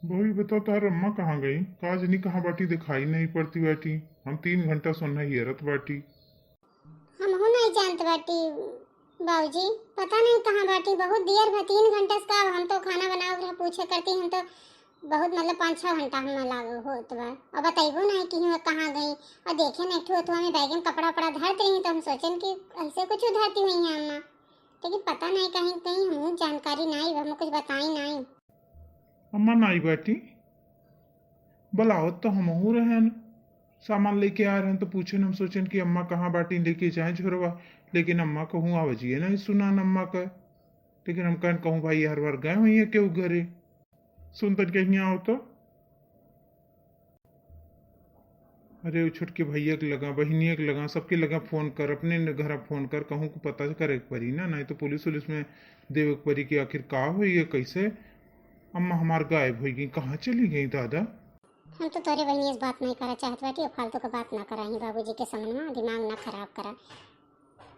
भाई बताओ तार अम्मा कहाँ गई? काज नहीं कहाँ बाटी, दिखाई नहीं पड़ती बाटी। हम 3 घंटा सुनना ही रत बाटी। हम हो नहीं जानते बाटी बाबूजी। पता नहीं कहाँ बाटी, बहुत देर भर 3 घंटा से का हम तो खाना बनाओ रहा पूछे करती हम तो बहुत मतलब 5-6 घंटा हम लागो हो तो बा। और बताइबो नहीं कि हम कहाँ गई। और देखे नहीं ठो तो हमें बैग में कपड़ा वपड़ा धरती रही तो हम सोचन कि ऐसे कुछ धरती हुई है अम्मा, लेकिन पता नहीं कहीं कहीं हमें जानकारी नहीं, हमें कुछ बताई नहीं। अम्मा नाई बाटी, बुलाओ तो हम हो रहे हैं। सामान लेके आ रहे हैं तो पूछे हम सोचन कि अम्मा कहाँ बाटी, लेके जाए झोरवा। लेकिन अम्मा कहूँ आवाजिए नहीं सुना न अम्मा का। लेकिन हम कहूँ भाई हर बार गए हुई है क्यों घरे, सुन तक कहीं आओ तो। अरे वो छोटके भैया के लगा, बहनिया के लगा, सबके लगा फोन कर, अपने घर फोन कर, कहूँ को पता करे एक परी ना, नहीं तो पुलिस उलिस में देव एक परी की आखिर का हुई है कैसे। अम्मा हमार गायब हो गई, कहाँ चली गई दादा? हम तो तोरे बहनी से बात नहीं करा चाहत बाटी और फालतू का बात ना करा ही बाबूजी के सामने में दिमाग ना खराब करा।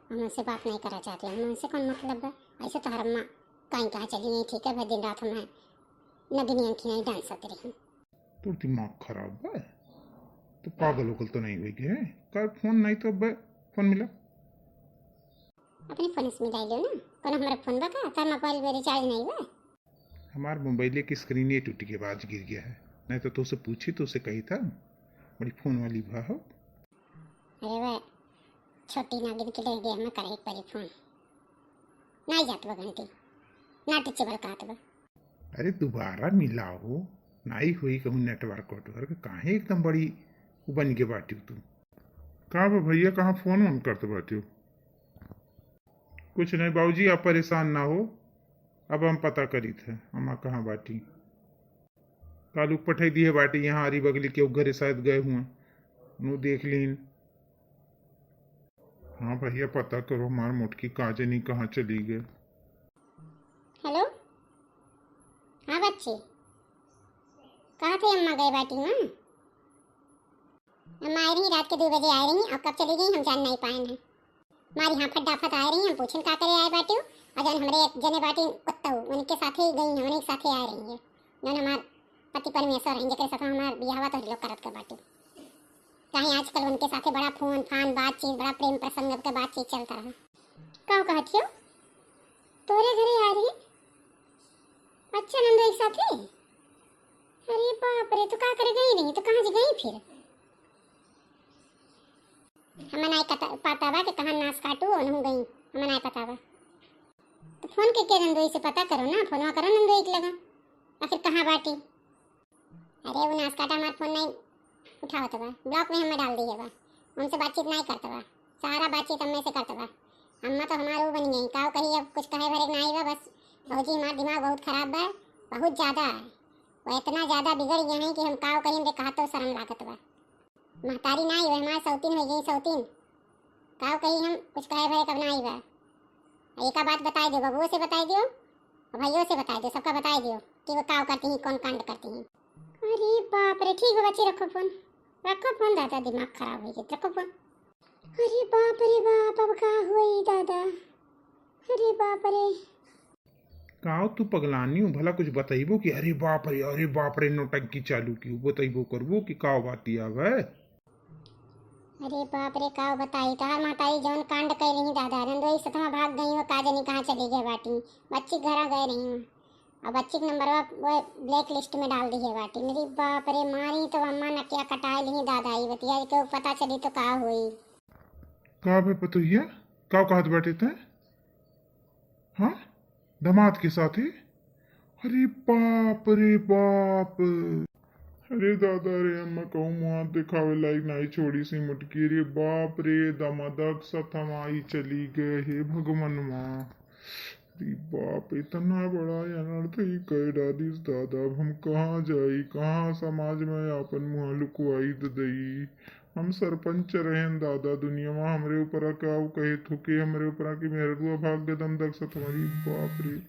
हम उनसे बात नहीं करा चाहते, हम उनसे कौन मतलब है। ऐसे तो हर अम्मा कहीं कहाँ चली गई, ठीक है भाई दिन रात हमें नदी नहीं आंखी नहीं डांस सकती रही। तो दिमाग खराब है तो पागल उगल तो नहीं हुई है। कर फोन, नहीं तो अब फोन मिला। अपने फोन में डाल लो ना, कौन हमारा फोन बका तार मोबाइल में रिचार्ज नहीं हुआ। हमार मोबाइल की स्क्रीन ये टूट के बाद गिर गया है, नहीं तो तुझसे पूछी तो उसे कही था बड़ी फोन वाली भा हो। अरे वह छोटी नागिन के ले गया मैं करे एक परी फोन नहीं जात बा घंटी ना टीचे बड़कात बा। अरे दोबारा मिलाओ, नहीं हुई कहूँ नेटवर्क वेटवर्क, काहे एकदम बड़ी वो बन के बाटी तू। कहाँ बा भैया, कहाँ फोन ऑन करते बाटी हो? कुछ नहीं बाबूजी, आप परेशान ना हो। अब हम पता करी थे अम्मा कहाँ बाटी। कालू पठाई दी है बाटी, यहाँ आरी बगली के घरे शायद गए हुए, नु देख लीन। हाँ भैया पता करो, हमार मोटकी काजे नहीं कहाँ चली गए। हेलो, हाँ बच्ची, कहाँ थे अम्मा गए बाटी में? अम्मा आई रही रात के 2 बजे आई रही और कब चली गई हम जान नहीं पाए हैं। मारी हाँ फटाफट आ रही हम पूछन का करे आए बाटी और जन हमारे एक जने बाटी कुत्ता उनके साथ ही गई हैं, उनके साथ ही आ रही है जन हमार पति परमेश्वर हैं जके साथ हमार बियाह तो लोग करत के बाटी। कहीं आजकल उनके साथ बड़ा फोन फान बातचीत बड़ा प्रेम प्रसंग के बातचीत चलता रहा। का कहती हो तोरे घरे आ रही? अच्छा नंदो एक साथ ही? अरे बाप रे, तो का करे गई नहीं तो कहाँ से गई फिर? हमें नहीं पता बा कि कहाँ नाश काटू और हम गई, हमें नहीं पता बा। तो फोन के नंदोई से पता करो ना, फोन करो नंदोई के लगा आखिर कहाँ बाटी। अरे वो नाश काटा हमारा फोन नहीं उठावत बा, ब्लॉक में हमें डाल दिए बा, उनसे बातचीत नहीं करता बा, सारा बातचीत हमें से करता बा। अम्मा तो हमारा वो बन गई का कही अब कुछ कहे भरे नहीं बा। बस भौजी हमारा दिमाग बहुत खराब बा, बहुत ज़्यादा है। वो इतना ज़्यादा बिगड़ गया है कि हम काव कहीं दे कहा तो शर्म लागत बा। महतारी नहीं हुई हमारा सौतीन हो गई सौतीन, काव कहीं हम कुछ कहे भरे कब नहीं बा। एक बात बताई दो, बबुओं से बताई दियो और भाइयों से बताई दो, सबका बताई दियो कि वो काव करती हैं कौन कांड करती हैं। अरे बाप रे, ठीक है बच्ची रखो फोन, रखो फोन दादा दिमाग खराब हो गया, रखो फोन। अरे बाप रे बाप, अब का हुई दादा? अरे बाप रे। कहा तू पगलानी हूँ भला, कुछ बताइबो कि अरे बाप रे नौटंकी चालू की बताइबो करबो कि का बात आव है। अरे बाप रे, का बताई तार माताई जौन कांड कर रही दादा नंदोई सतमा भाग गई वो का जानी कहाँ चली गई बाटी। बच्ची घर गए रही हूँ और बच्ची के नंबर वो ब्लैक लिस्ट में डाल दी है बाटी। मेरी बाप रे, मारी तो अम्मा नकिया कटाई ली दादा ही बतिया को पता चली तो का हुई। का बे पतोहिया, का कहत बैठे थे? हाँ, दामाद के साथ ही? अरे बाप रे बाप। अरे दादा रे अम्मा कहूँ मुँह दिखावे लायक नहीं छोड़ी सी मुटकी, रे बाप रे दमादक सतमाई चली गए हे भगवान माँ। रे बाप, इतना बड़ा अनर्थ ही कर डालिस दादा। अब हम कहाँ जाई, कहाँ समाज में अपन मुँह लुकवाई दई। हम सरपंच रहें दादा, दुनिया में हमरे ऊपर क्या कहे थुके हमरे ऊपर की मेहरुआ भाग गदम दक सतमारी बाप रे।